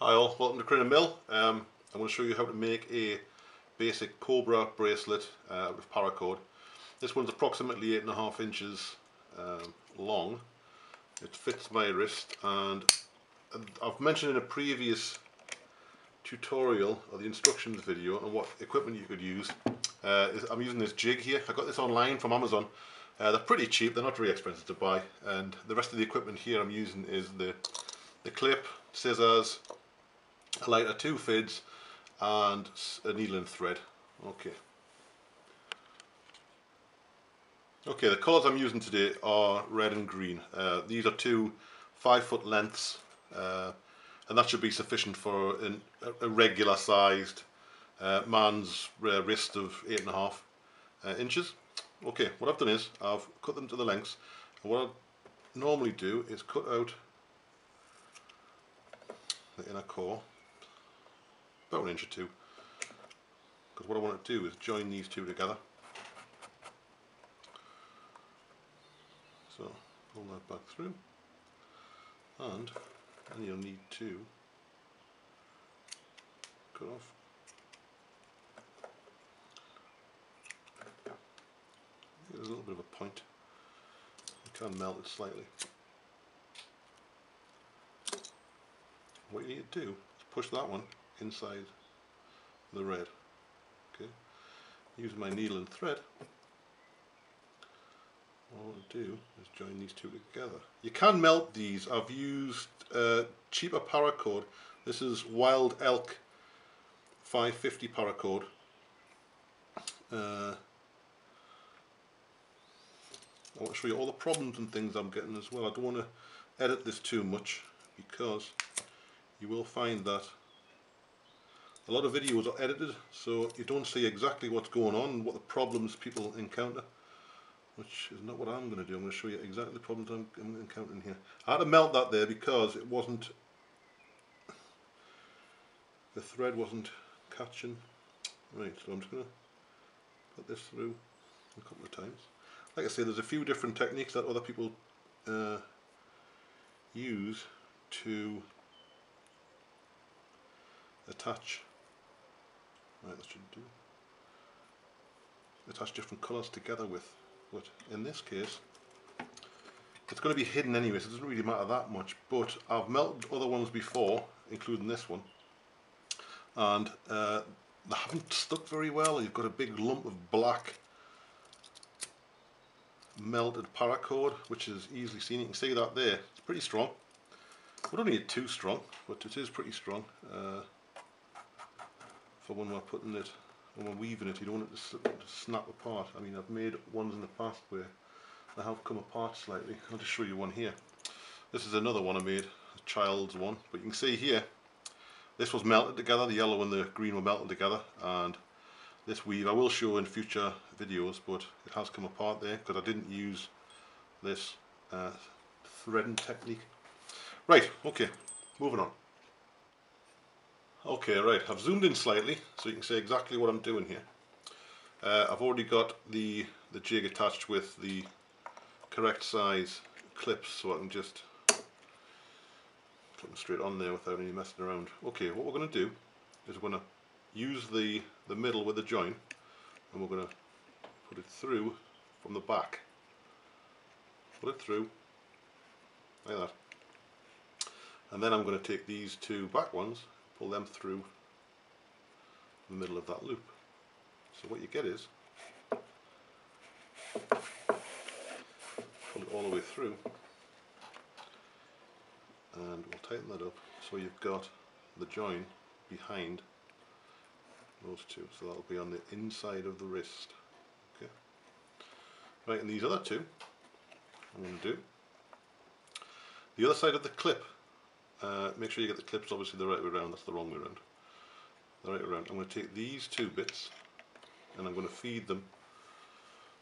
Hi all, welcome to Crin & Mill. I'm going to show you how to make a basic Cobra bracelet with paracord. This one's approximately 8.5 inches long. It fits my wrist, and I've mentioned in a previous tutorial or the instructions video on what equipment you could use. I'm using this jig here. I got this online from Amazon. They're pretty cheap, they're not very expensive to buy, and the rest of the equipment here I'm using is the clip, scissors, a lighter, 2 fids, and a needle and thread. Okay, the colours I'm using today are red and green. These are two 5-foot lengths, and that should be sufficient for a regular sized man's wrist of 8.5 inches. Okay, what I've done is I've cut them to the lengths, and what I normally do is cut out the inner core about 1 inch or 2, because what I want to do is join these two together. So pull that back through, and then you'll need to cut off there's a little bit of a point. You can melt it slightly. What you need to do is push that one inside the red. Okay, using my needle and thread, what I want to do is join these two together. You can melt these. I've used cheaper paracord. This is Wild Elk 550 paracord. I want to show you all the problems and things I'm getting as well. I don't want to edit this too much, because you will find that a lot of videos are edited, so you don't see exactly what's going on and what the problems people encounter, which is not what I'm going to do. I'm going to show you exactly the problems I'm encountering here. I had to melt that there because it wasn't, the thread wasn't catching. Right, so I'm just going to put this through a couple of times. Like I say, there's a few different techniques that other people use to attach. Right, that should do. Attach different colours together with, but in this case it's going to be hidden anyway, so it doesn't really matter that much. But I've melted other ones before, including this one, and they haven't stuck very well. You've got a big lump of black melted paracord, which is easily seen. You can see that there. It's pretty strong. We don't need it too strong, but it is pretty strong for when we're putting it, when we're weaving it. You don't want it to snap apart. I mean, I've made ones in the past where they have come apart slightly. I'll just show you one here. This is another one I made, a child's one, but you can see here, this was melted together. The yellow and the green were melted together, and this weave I will show in future videos, but it has come apart there because I didn't use this threading technique. Right, okay, moving on. Okay, right, I've zoomed in slightly so you can see exactly what I'm doing here. I've already got the jig attached with the correct size clips, so I can just put them straight on there without any messing around. Okay, what we're going to do is we're going to use the middle with the join, and we're going to put it through from the back. Put it through like that, and then I'm going to take these two back ones, pull them through the middle of that loop. So what you get is, pull it all the way through, and we'll tighten that up so you've got the join behind those two, so that'll be on the inside of the wrist. Okay. Right, and these other two I'm going to do the other side of the clip. Make sure you get the clips obviously the right way around. That's the wrong way around. The right way around. I'm going to take these two bits and I'm going to feed them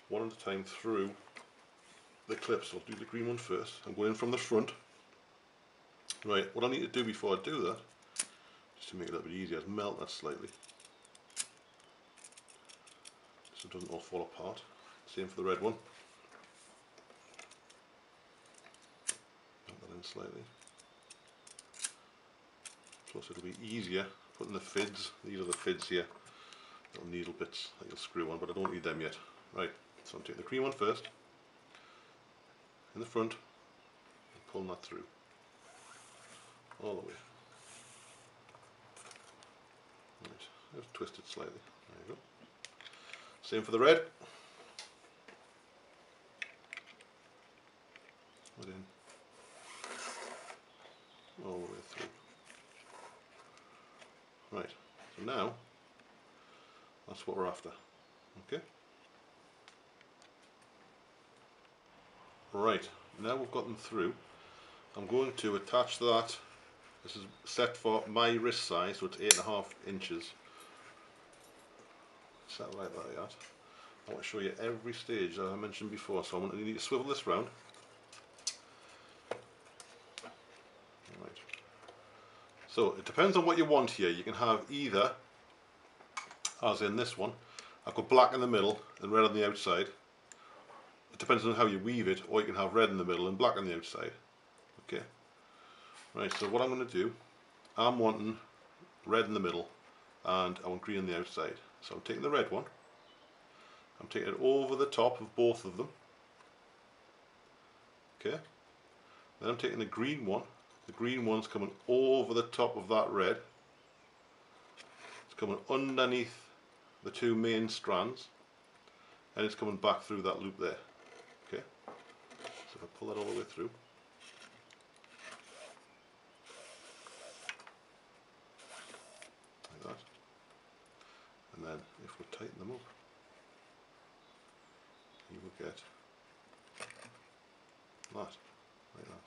one at a time through the clips. I'll do the green one first. I'm going in from the front. Right, what I need to do before I do that, just to make it a little bit easier, is melt that slightly so it doesn't all fall apart. Same for the red one. Melt that in slightly. Plus it'll be easier putting the fids. These are the fids here, little needle bits that you'll screw on, but I don't need them yet. Right, so I'm taking the green one first, in the front, and pulling that through, all the way. Right, just twist it slightly, there you go. Same for the red. Put in, all the way through. Right, so now, that's what we're after, okay? Right, now we've got them through, I'm going to attach that. This is set for my wrist size, so it's 8.5 inches. Set right like that. I want to show you every stage that I mentioned before, so you need to swivel this round. Right. So it depends on what you want here. You can have either, as in this one, I've got black in the middle and red on the outside. It depends on how you weave it, or you can have red in the middle and black on the outside. Okay. Right, so what I'm going to do, I'm wanting red in the middle and I want green on the outside. So I'm taking the red one, I'm taking it over the top of both of them. Okay. Then I'm taking the green one's coming over the top of that red. It's coming underneath the two main strands and it's coming back through that loop there. Okay. So if I pull that all the way through, like that, and then if we tighten them up, you will get that, like that.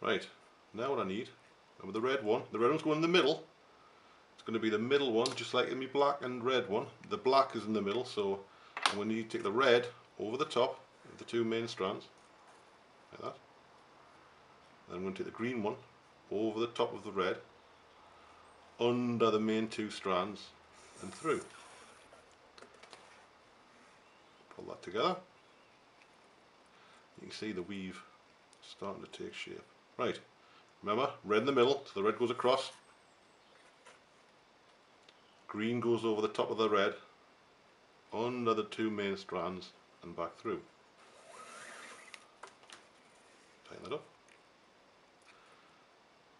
Right, now what I need, remember the red one's going in the middle. It's going to be the middle one, just like in my black and red one. The black is in the middle, so I'm going to need to take the red over the top of the two main strands, like that. Then I'm going to take the green one over the top of the red, under the main two strands, and through. Pull that together. You can see the weave starting to take shape. Right, remember, red in the middle, so the red goes across. Green goes over the top of the red, under the two main strands, and back through. Tighten that up.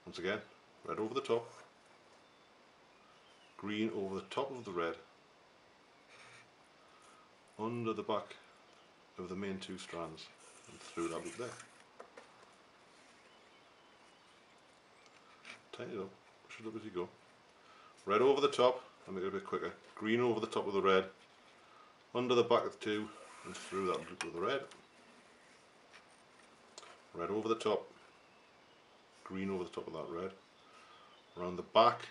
Once again, red over the top, green over the top of the red, under the back of the main two strands, and through that loop there. Tighten it up, push it up as you go. Red over the top, I'll make it a bit quicker. Green over the top of the red, under the back of the two, and through that loop of the red. Red over the top, green over the top of that red, around the back,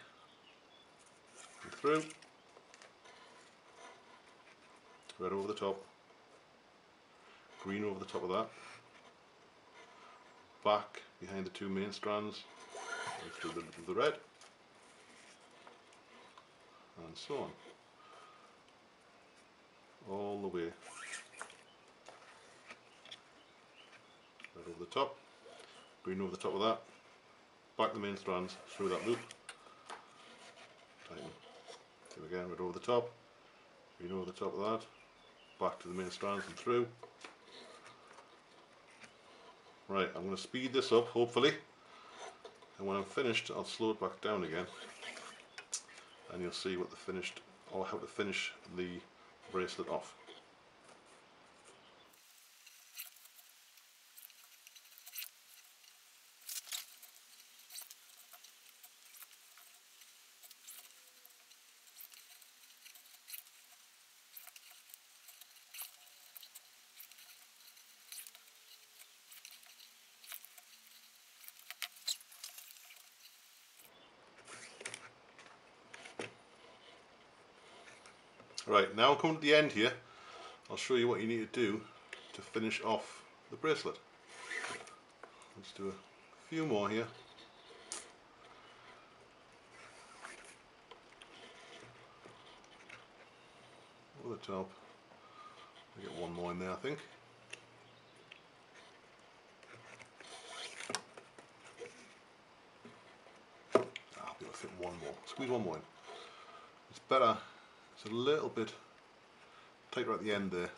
and through. Red over the top, green over the top of that, back behind the two main strands, and through the loop of the red, and so on, all the way. Red over the top, green over the top of that, back the main strands, through that loop, tighten, do again, red over the top, green over the top of that, back to the main strands and through. Right, I'm going to speed this up hopefully, and when I'm finished I'll slow it back down again and you'll see what the finished, or how to finish the bracelet off. Right, now coming to the end here, I'll show you what you need to do to finish off the bracelet. Let's do a few more here. Over the top. I'll get one more in there, I think. fit one more. Squeeze one more in. It's better. It's a little bit tighter at the end there.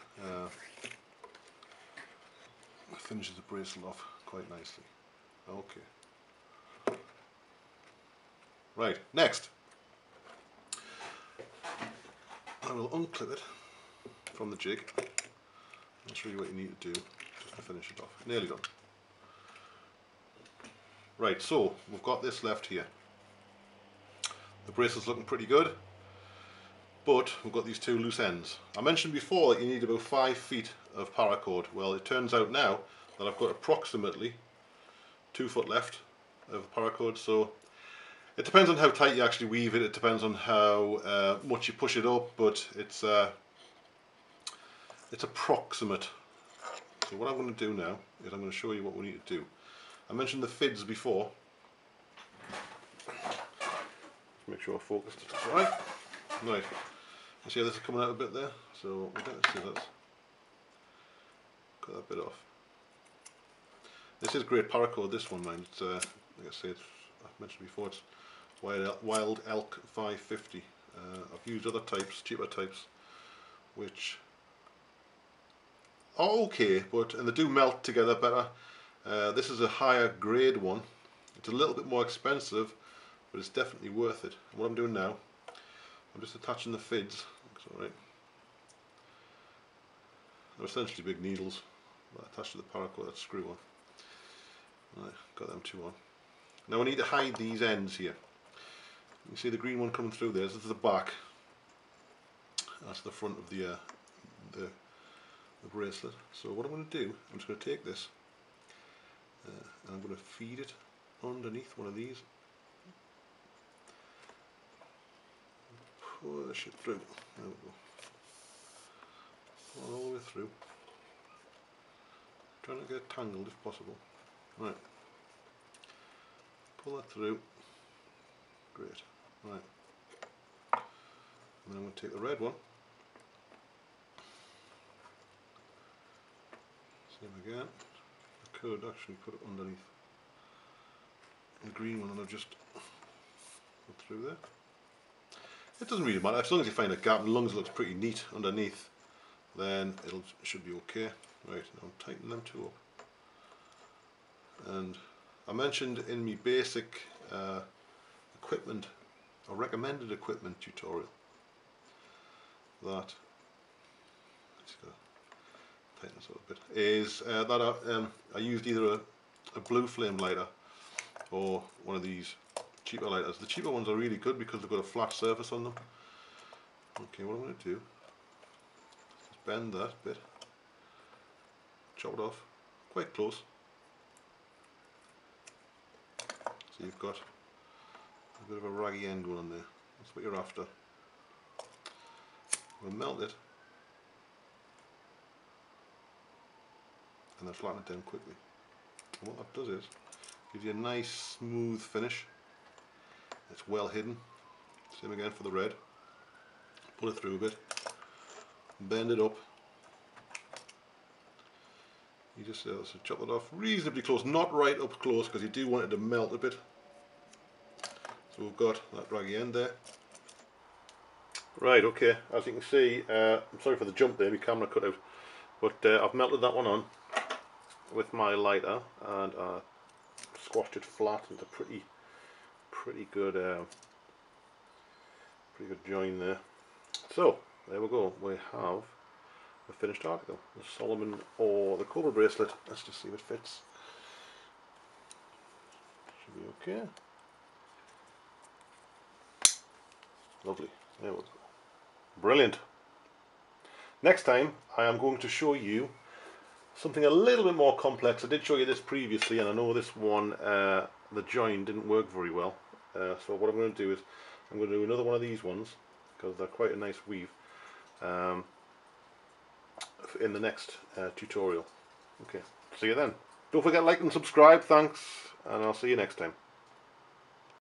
Finishes the bracelet off quite nicely. Okay. Right, next. I will unclip it from the jig. I'll show you what you need to do just to finish it off. Nearly done. Right, so we've got this left here. The bracelet's looking pretty good, but we've got these two loose ends. I mentioned before that you need about 5 feet of paracord. Well, it turns out now that I've got approximately 2 foot left of paracord, so it depends on how tight you actually weave it, it depends on how much you push it up, but it's approximate. So what I'm going to do now is I'm going to show you what we need to do. I mentioned the fids before. Make sure I focus it right. Right. You see how this is coming out a bit there? So we'll get the scissors. Cut that bit off. This is great paracord, this one, mind. It's like I said, I've mentioned before, it's Wild Elk 550. I've used other types, cheaper types, which are okay, and they do melt together better. This is a higher grade one. It's a little bit more expensive, but it's definitely worth it. And what I'm doing now, I'm just attaching the fids. Looks alright. They're essentially big needles attached to the paracord, that screw on. Right, got them two on. Now I need to hide these ends here. You see the green one coming through there. This is the back. That's the front of the bracelet. So what I'm going to do, I'm just going to take this and I'm going to feed it underneath one of these. Push it through. There we go. All the way through. Trying to get it tangled if possible. Right. Pull that through. Great. Right. And then I'm going to take the red one. Same again. I could actually put it underneath the green one and I'll just put through there. It doesn't really matter, as long as you find a gap and as long as it looks pretty neat underneath, then it should be okay. Right, now I'm tightening them two up. And I mentioned in my basic equipment, or recommended equipment tutorial, that, just gotta tighten this up a bit, is that I used either a blue flame lighter or one of these cheaper lighters. The cheaper ones are really good because they've got a flat surface on them. Okay, what I'm going to do is bend that bit, chop it off, quite close. So you've got a bit of a raggy end going on there. That's what you're after. We'll melt it and then flatten it down quickly. And what that does is gives you a nice smooth finish. It's well hidden. Same again for the red. Pull it through a bit, bend it up. You just so chop it off reasonably close, not right up close because you do want it to melt a bit. So we've got that raggy end there. Right, okay, as you can see, I'm sorry for the jump there, my camera cut out, but I've melted that one on with my lighter and squashed it flat into pretty good join there. So there we go, we have the finished article, the Solomon or the Cobra bracelet. Let's just see if it fits. Should be okay. Lovely, there we go. Brilliant. Next time I am going to show you something a little bit more complex. I did show you this previously and I know this one, the join didn't work very well. So what I'm going to do is I'm going to do another one of these ones because they're quite a nice weave in the next tutorial. Okay, see you then. Don't forget to like and subscribe, thanks, and I'll see you next time.